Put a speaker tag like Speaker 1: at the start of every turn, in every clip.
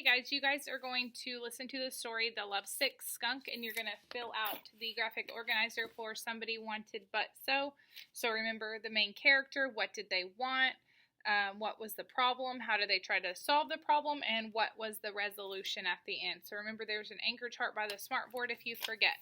Speaker 1: guys, you guys are going to listen to the story, The Lovesick Skunk, and you're going to fill out the graphic organizer for Somebody Wanted But So. So remember the main character, what did they want, what was the problem, how did they try to solve the problem, and what was the resolution at the end. So remember there's an anchor chart by the smartboard if you forget.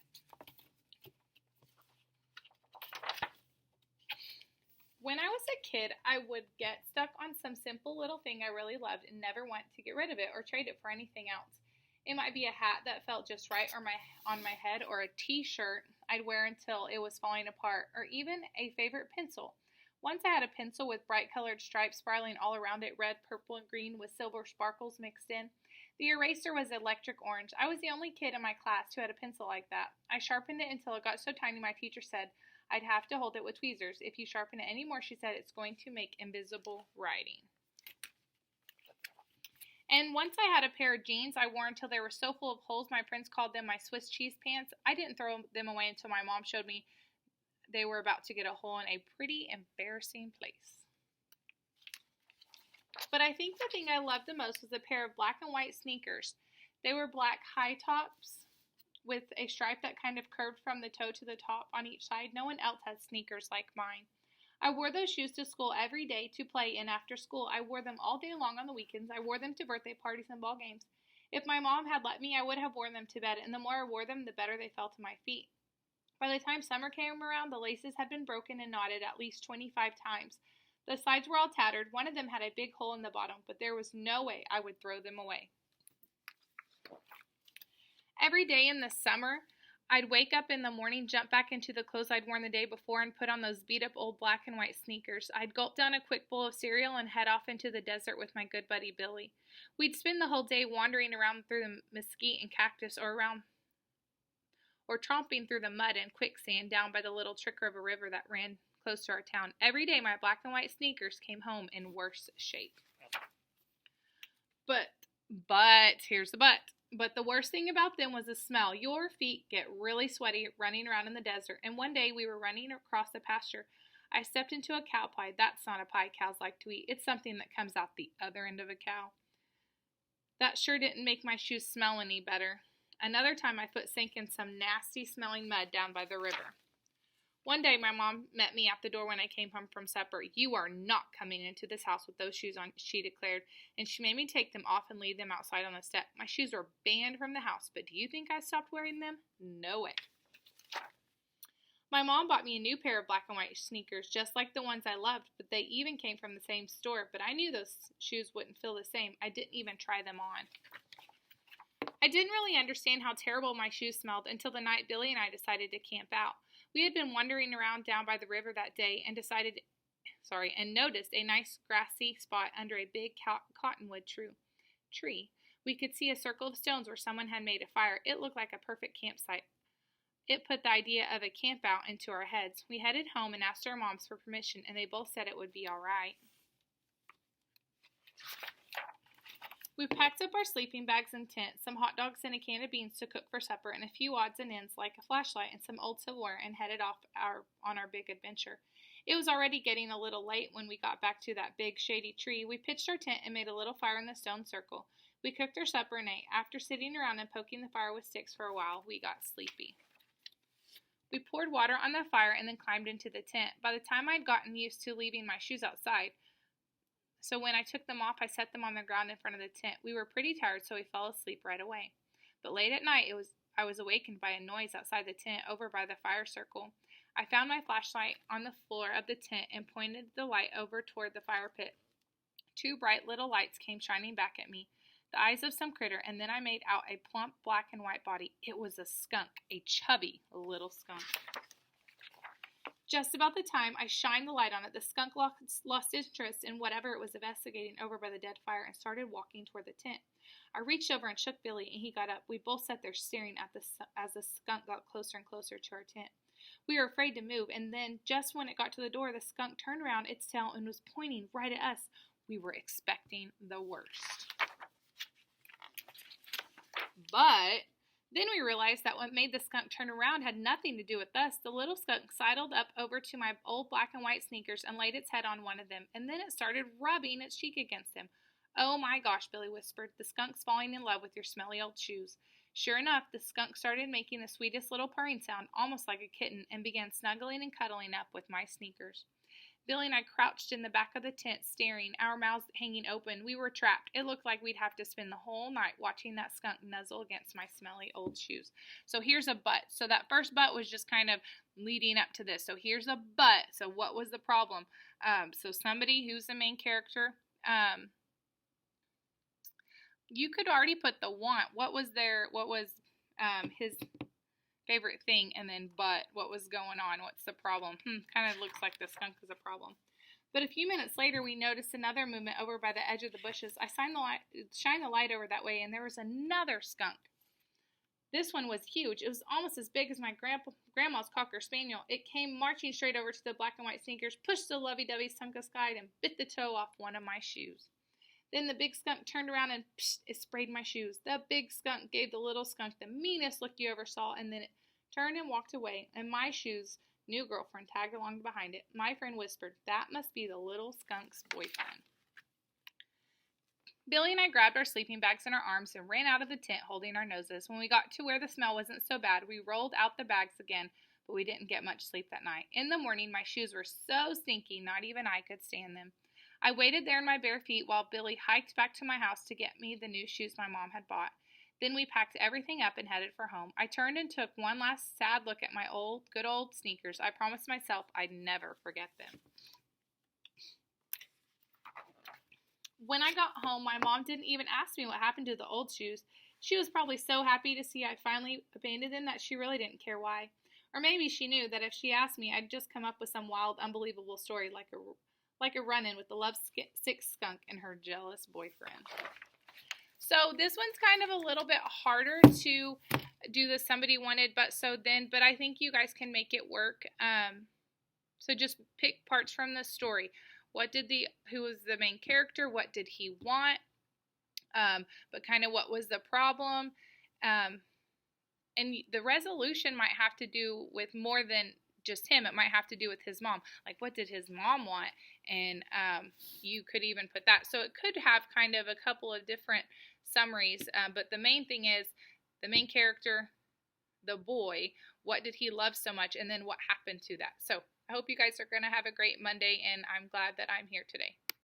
Speaker 1: When I was a kid, I would get stuck on some simple little thing I really loved and never want to get rid of it or trade it for anything else. It might be a hat that felt just right on my head, or a t-shirt I'd wear until it was falling apart, or even a favorite pencil. Once I had a pencil with bright colored stripes spiraling all around it, red, purple, and green with silver sparkles mixed in. The eraser was electric orange. I was the only kid in my class who had a pencil like that. I sharpened it until it got so tiny my teacher said I'd have to hold it with tweezers. If you sharpen it anymore, she said, it's going to make invisible writing. And once I had a pair of jeans I wore until they were so full of holes my friends called them my Swiss cheese pants. I didn't throw them away until my mom showed me they were about to get a hole in a pretty embarrassing place. But I think the thing I loved the most was a pair of black and white sneakers. They were black high tops with a stripe that kind of curved from the toe to the top on each side. No one else had sneakers like mine. I wore those shoes to school every day to play in after school. I wore them all day long on the weekends. I wore them to birthday parties and ball games. If my mom had let me, I would have worn them to bed, and the more I wore them, the better they felt to my feet. By the time summer came around, the laces had been broken and knotted at least 25 times. The sides were all tattered. One of them had a big hole in the bottom, but there was no way I would throw them away. Every day in the summer, I'd wake up in the morning, jump back into the clothes I'd worn the day before, and put on those beat-up old black and white sneakers. I'd gulp down a quick bowl of cereal and head off into the desert with my good buddy Billy. We'd spend the whole day wandering around through the mesquite and cactus, or tromping through the mud and quicksand down by the little trickle of a river that ran close to our town. Every day, my black and white sneakers came home in worse shape. But here's the but. But the worst thing about them was the smell. Your feet get really sweaty running around in the desert. And one day we were running across the pasture. I stepped into a cow pie. That's not a pie cows like to eat. It's something that comes out the other end of a cow. That sure didn't make my shoes smell any better. Another time my foot sank in some nasty smelling mud down by the river. One day my mom met me at the door when I came home from supper. You are not coming into this house with those shoes on, she declared, and she made me take them off and leave them outside on the step. My shoes were banned from the house, but do you think I stopped wearing them? No way. My mom bought me a new pair of black and white sneakers, just like the ones I loved, but they even came from the same store, but I knew those shoes wouldn't feel the same. I didn't even try them on. I didn't really understand how terrible my shoes smelled until the night Billy and I decided to camp out. We had been wandering around down by the river that day and noticed a nice grassy spot under a big cottonwood tree. We could see a circle of stones where someone had made a fire. It looked like a perfect campsite. It put the idea of a camp out into our heads. We headed home and asked our moms for permission, and they both said it would be all right. We packed up our sleeping bags and tent, some hot dogs and a can of beans to cook for supper, and a few odds and ends like a flashlight and some old silverware, and headed off on our big adventure. It was already getting a little late when we got back to that big shady tree. We pitched our tent and made a little fire in the stone circle. We cooked our supper and ate. After sitting around and poking the fire with sticks for a while, we got sleepy. We poured water on the fire and then climbed into the tent. By the time I'd gotten used to leaving my shoes outside, so when I took them off, I set them on the ground in front of the tent. We were pretty tired, so we fell asleep right away. But late at night, I was awakened by a noise outside the tent over by the fire circle. I found my flashlight on the floor of the tent and pointed the light over toward the fire pit. Two bright little lights came shining back at me, the eyes of some critter, and then I made out a plump black and white body. It was a skunk, a chubby little skunk. Just about the time I shined the light on it, the skunk lost interest in whatever it was investigating over by the dead fire and started walking toward the tent. I reached over and shook Billy, and he got up. We both sat there staring at as the skunk got closer and closer to our tent. We were afraid to move, and then, just when it got to the door, the skunk turned around its tail and was pointing right at us. We were expecting the worst. But then we realized that what made the skunk turn around had nothing to do with us. The little skunk sidled up over to my old black and white sneakers and laid its head on one of them, and then it started rubbing its cheek against them. Oh my gosh, Billy whispered. The skunk's falling in love with your smelly old shoes. Sure enough, the skunk started making the sweetest little purring sound, almost like a kitten, and began snuggling and cuddling up with my sneakers. Billy and I crouched in the back of the tent, staring, our mouths hanging open. We were trapped. It looked like we'd have to spend the whole night watching that skunk nuzzle against my smelly old shoes. So here's a but. So that first but was just kind of leading up to this. So here's a but. So what was the problem? So somebody who's the main character, you could already put the want. What was his favorite thing, and then but what was going on? What's the problem? Kind of looks like the skunk is a problem. But a few minutes later, we noticed another movement over by the edge of the bushes. I shined the light over that way, and there was another skunk. This one was huge. It was almost as big as my grandma's Cocker Spaniel. It came marching straight over to the black and white sneakers, pushed the lovey-dovey skunk aside, and bit the toe off one of my shoes. Then the big skunk turned around and psh, it sprayed my shoes. The big skunk gave the little skunk the meanest look you ever saw, and then it turned and walked away, and my shoes' new girlfriend tagged along behind it. My friend whispered, "That must be the little skunk's boyfriend." Billy and I grabbed our sleeping bags in our arms and ran out of the tent holding our noses. When we got to where the smell wasn't so bad, we rolled out the bags again, but we didn't get much sleep that night. In the morning, my shoes were so stinky, not even I could stand them. I waited there in my bare feet while Billy hiked back to my house to get me the new shoes my mom had bought. Then we packed everything up and headed for home. I turned and took one last sad look at my good old sneakers. I promised myself I'd never forget them. When I got home, my mom didn't even ask me what happened to the old shoes. She was probably so happy to see I finally abandoned them that she really didn't care why. Or maybe she knew that if she asked me, I'd just come up with some wild, unbelievable story like a run-in with the lovesick skunk and her jealous boyfriend. So this one's kind of a little bit harder to do the somebody wanted but I think you guys can make it work. So just pick parts from the story. Who was the main character? What did he want? But kind of what was the problem? And the resolution might have to do with more than just him. It might have to do with his mom. Like, what did his mom want? And you could even put that. So it could have kind of a couple of different summaries. But the main thing is the main character, the boy, what did he love so much? And then what happened to that? So I hope you guys are going to have a great Monday, and I'm glad that I'm here today.